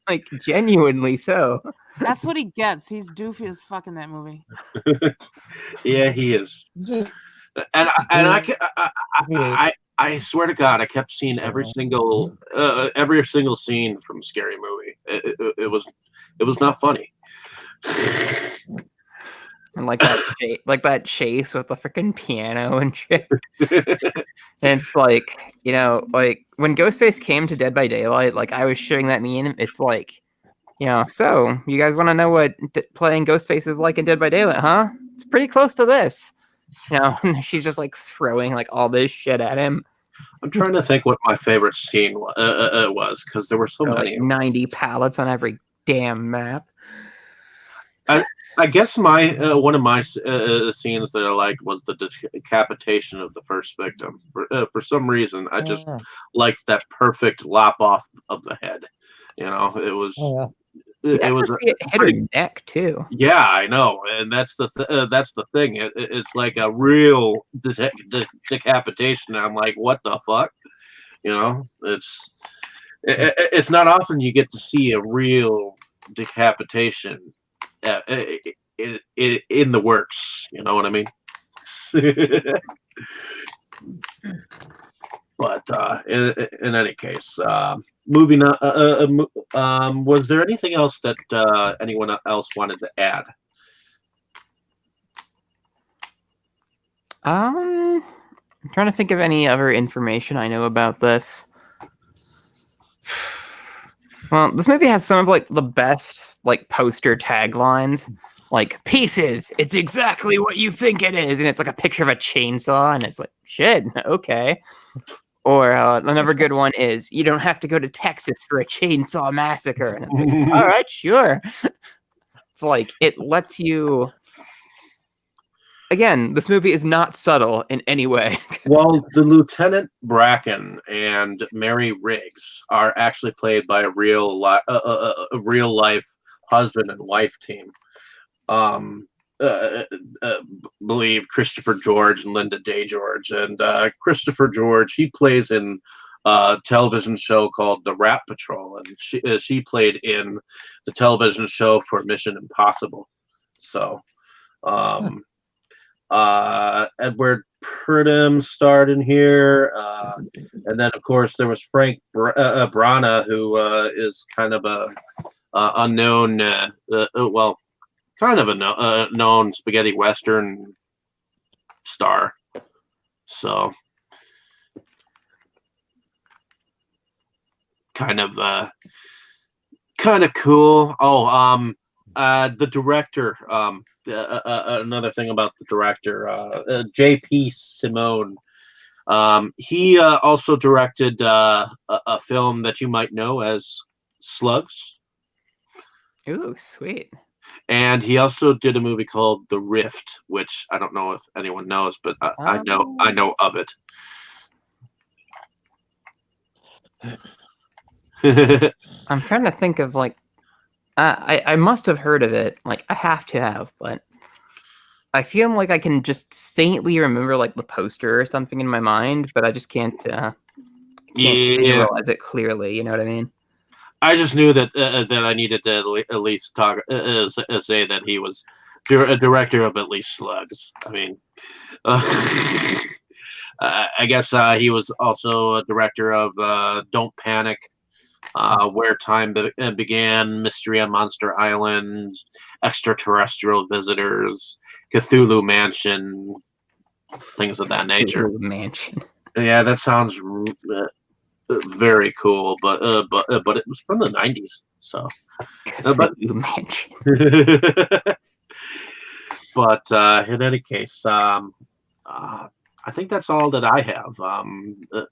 like genuinely so. That's what he gets. He's doofy as fuck in that movie. Yeah, he is. Just I swear to God, I kept seeing every single scene from Scary Movie. It was not funny. And like that chase with the freaking piano and shit. And it's like, you know, like when Ghostface came to Dead by Daylight, like I was sharing that meme. It's like, you know, so you guys want to know what playing Ghostface is like in Dead by Daylight, huh? It's pretty close to this. You know, she's just like throwing like all this shit at him. I'm trying to think what my favorite scene was because there were so many. Like 90 pallets on every damn map. I guess my one of my scenes that I liked was the decapitation of the first victim. For some reason, I just liked that perfect lop off of the head. You know, it was. It was hit her neck too. Yeah, I know, and that's the thing. It's like a real decapitation. I'm like, what the fuck? You know, it's not often you get to see a real decapitation in the works. You know what I mean? But in any case, moving on. Was there anything else that anyone else wanted to add? I'm trying to think of any other information I know about this. Well, this movie has some of like the best like poster taglines. Like, pieces, it's exactly what you think it is. And it's like a picture of a chainsaw, and it's like, shit, okay. Or another good one is, you don't have to go to Texas for a chainsaw massacre. And it's like, all right, sure. It's like, it lets you... Again, this movie is not subtle in any way. Well, the Lieutenant Bracken and Mary Riggs are actually played by a real life husband and wife team. Believe Christopher George and Linda Day George, and Christopher George, he plays in a television show called The Rat Patrol, and she played in the television show for Mission Impossible. So Edward Purdom starred in here, and then of course there was Frank Brana, who is kind of a unknown kind of a known spaghetti western star. So kind of cool. Oh, the director, another thing about the director, J.P. Simón. He also directed a film that you might know as Slugs. Ooh, sweet. And he also did a movie called The Rift, which I don't know if anyone knows, but I know of it. I'm trying to think of like, I must have heard of it. Like, I have to have, but I feel like I can just faintly remember like the poster or something in my mind, but I just can't visualize it clearly. You know what I mean? I just knew that I needed to at least talk say that he was a director of at least Slugs. I mean, I guess he was also a director of Don't Panic, Where Time Began, Mystery on Monster Island, Extraterrestrial Visitors, Cthulhu Mansion, things of that nature. Mansion. Yeah, that sounds very cool, but it was from the 90s, so. But Mansion. but in any case, I think that's all that I have.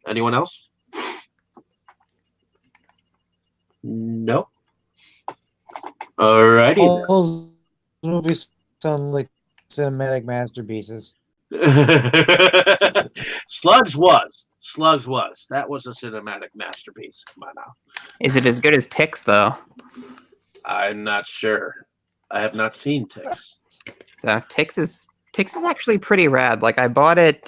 Anyone else? No. Alrighty. All movies sound like cinematic masterpieces. Slugs was. That was a cinematic masterpiece. Come on now. Is it as good as Ticks though? I'm not sure. I have not seen Ticks. So Ticks is actually pretty rad. Like I bought it.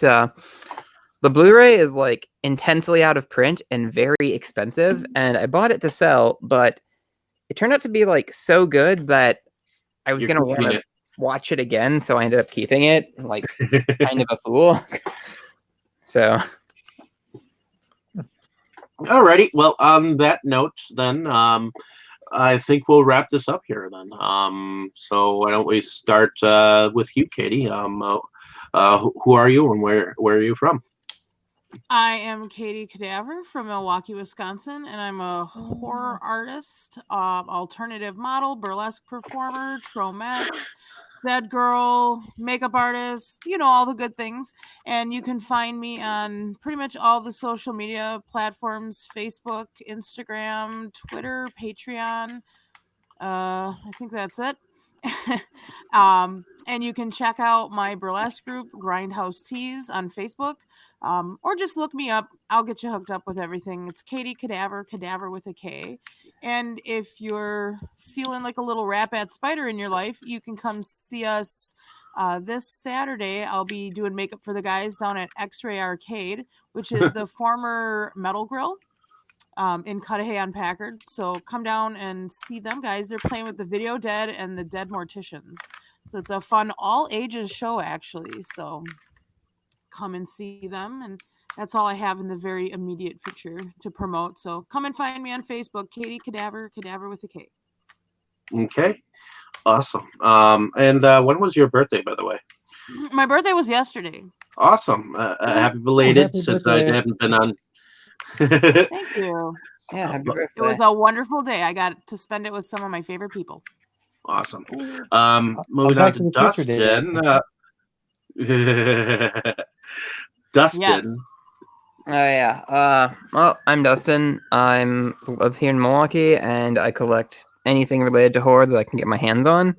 The Blu-ray is like intensely out of print and very expensive, and I bought it to sell, but it turned out to be like so good that I was gonna want to watch it again, so I ended up keeping it. Like kind of a fool. So. Alrighty. Well, on that note, then I think we'll wrap this up here. Then, so why don't we start with you, Katie? Who are you, and where are you from? I am Katie Cadaver from Milwaukee, Wisconsin, and I'm a horror artist, alternative model, burlesque performer, tromette, dead girl, makeup artist, all the good things. And you can find me on pretty much all the social media platforms: Facebook, Instagram, Twitter, Patreon. I think that's it. And you can check out my burlesque group, Grindhouse Tees, on Facebook, or just look me up. I'll get you hooked up with everything. It's Katie Cadaver with a K. And if you're feeling like a little rat-bat spider in your life, you can come see us this Saturday. I'll be doing makeup for the guys down at X-Ray Arcade, which is the former Metal Grill. In Cudahy on Packard. So come down and see them guys. They're playing with the Video Dead and the Dead Morticians. So it's a fun all ages show, actually. So come and see them. And that's all I have in the very immediate future to promote. So come and find me on Facebook, Katie Cadaver with a K. Okay. Awesome. And when was your birthday, by the way? My birthday was yesterday. Awesome. Happy belated, happy since birthday. I haven't been on. Thank you. Yeah, happy birthday. It was a wonderful day. I got to spend it with some of my favorite people. Awesome. Moving on to Dustin. Dustin. Yes. Oh yeah. Well, I'm Dustin. I live here in Milwaukee, and I collect anything related to horror that I can get my hands on.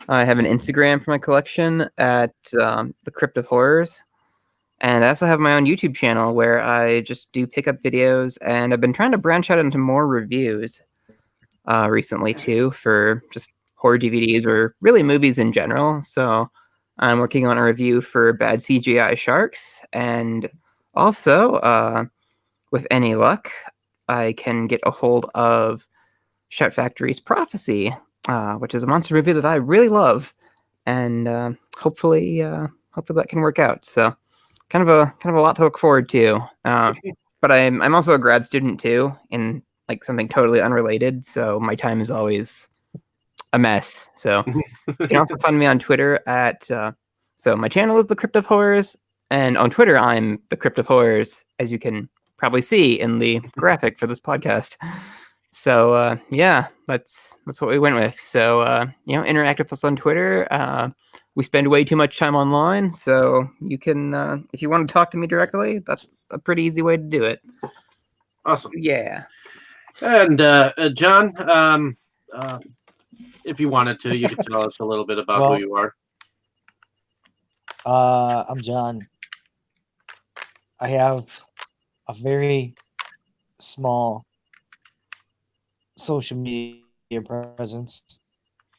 I have an Instagram for my collection at the Crypt of Horrors, and I also have my own YouTube channel where I just do pickup videos, and I've been trying to branch out into more reviews recently too, for just horror DVDs or really movies in general. So I'm working on a review for Bad CGI Sharks, and also, with any luck, I can get a hold of Shout Factory's Prophecy, which is a monster movie that I really love, and hopefully that can work out. So, kind of a lot to look forward to. But I'm also a grad student too, in like something totally unrelated. So my time is always a mess. So you can also find me on Twitter at. So my channel is the Crypt of Horrors, and on Twitter I'm the Crypt of Horrors, as you can probably see in the graphic for this podcast. So yeah, that's what we went with. So interact with us on Twitter. We spend way too much time online, so you can, if you want to talk to me directly, that's a pretty easy way to do it. Awesome. Yeah. And John, if you wanted to, you could tell us a little bit about who you are. I'm John. I have a very small social media presence,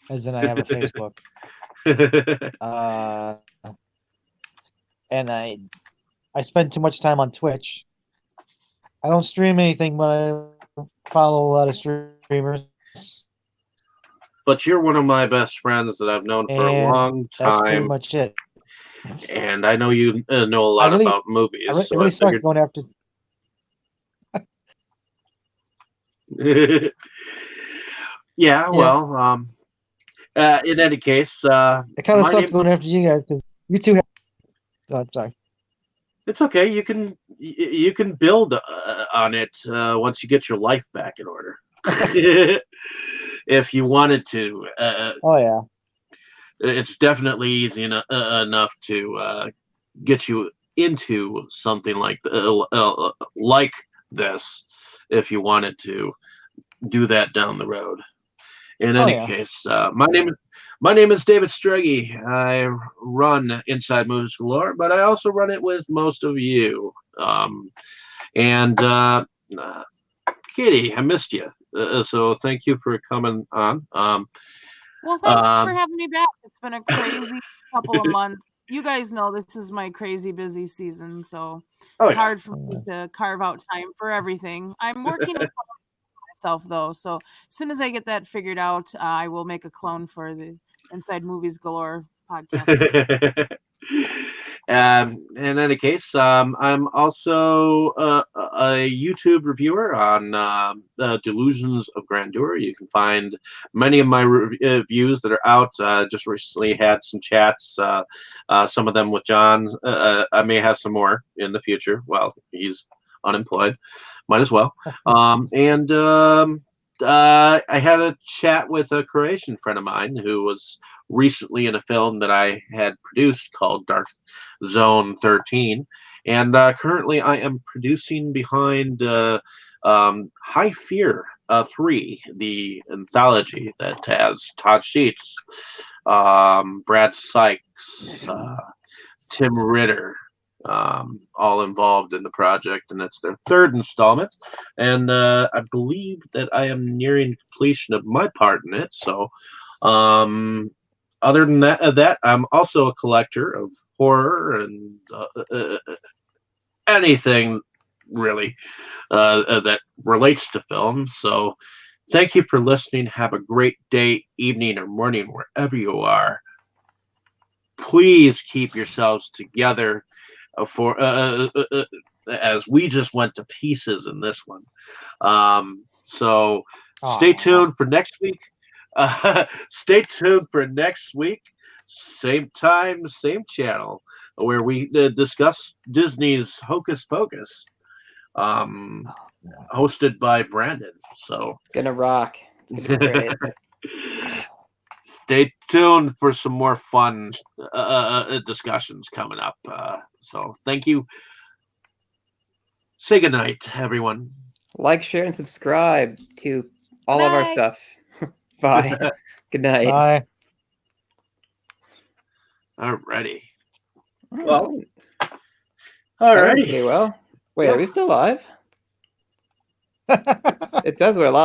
as in I have a Facebook. And I spend too much time on Twitch. I don't stream anything, but I follow a lot of streamers. But you're one of my best friends that I've known for a long time. That's pretty much it. And I know you know a lot about movies. It really sucks going after. Yeah, well, in any case, it kind of sucks going after you guys because you two have God, sorry. It's okay. You can build on it once you get your life back in order. If you wanted to, Oh yeah. it's definitely easy enough to get you into something like this if you wanted to do that down the road. In Oh, any yeah. case, my name is David Struggy. I run Inside Movies Galore, but I also run it with most of you. And Katie, I missed you, so thank you for coming on. Well, thanks for Um, having me back. It's been a crazy couple of months. You guys know this is my crazy busy season, so oh it's yeah, hard for me to carve out time for everything. I'm working on myself though, so as soon as I get that figured out, I will make a clone for the Inside Movies Galore podcast. In any case, I'm also a YouTube reviewer on Delusions of Grandeur. You can find many of my reviews that are out. Just recently had some chats, some of them with John. I may have some more in the future. Well, he's unemployed. Might as well. I had a chat with a Croatian friend of mine who was recently in a film that I had produced called Dark Zone 13. And currently I am producing behind High Fear 3, the anthology that has Todd Sheets, Brad Sykes, Tim Ritter, all involved in the project, and it's their third installment. And I believe that I am nearing completion of my part in it. So, other than that, I'm also a collector of horror and anything really that relates to film. So, thank you for listening. Have a great day, evening, or morning wherever you are. Please keep yourselves together for as we just went to pieces in this one. So stay tuned for next week. Stay tuned for next week, same time, same channel, where we discuss Disney's Hocus Pocus, hosted by Brandon. So It's gonna rock. It's gonna be great. Stay tuned for some more fun discussions coming up. So thank you. Say goodnight, everyone. Like, share, and subscribe to all of our Bye. stuff. Bye. Good night. Bye. Alrighty. Well, that went Alrighty. pretty well. Wait, Yeah. are we still live? It says we're live.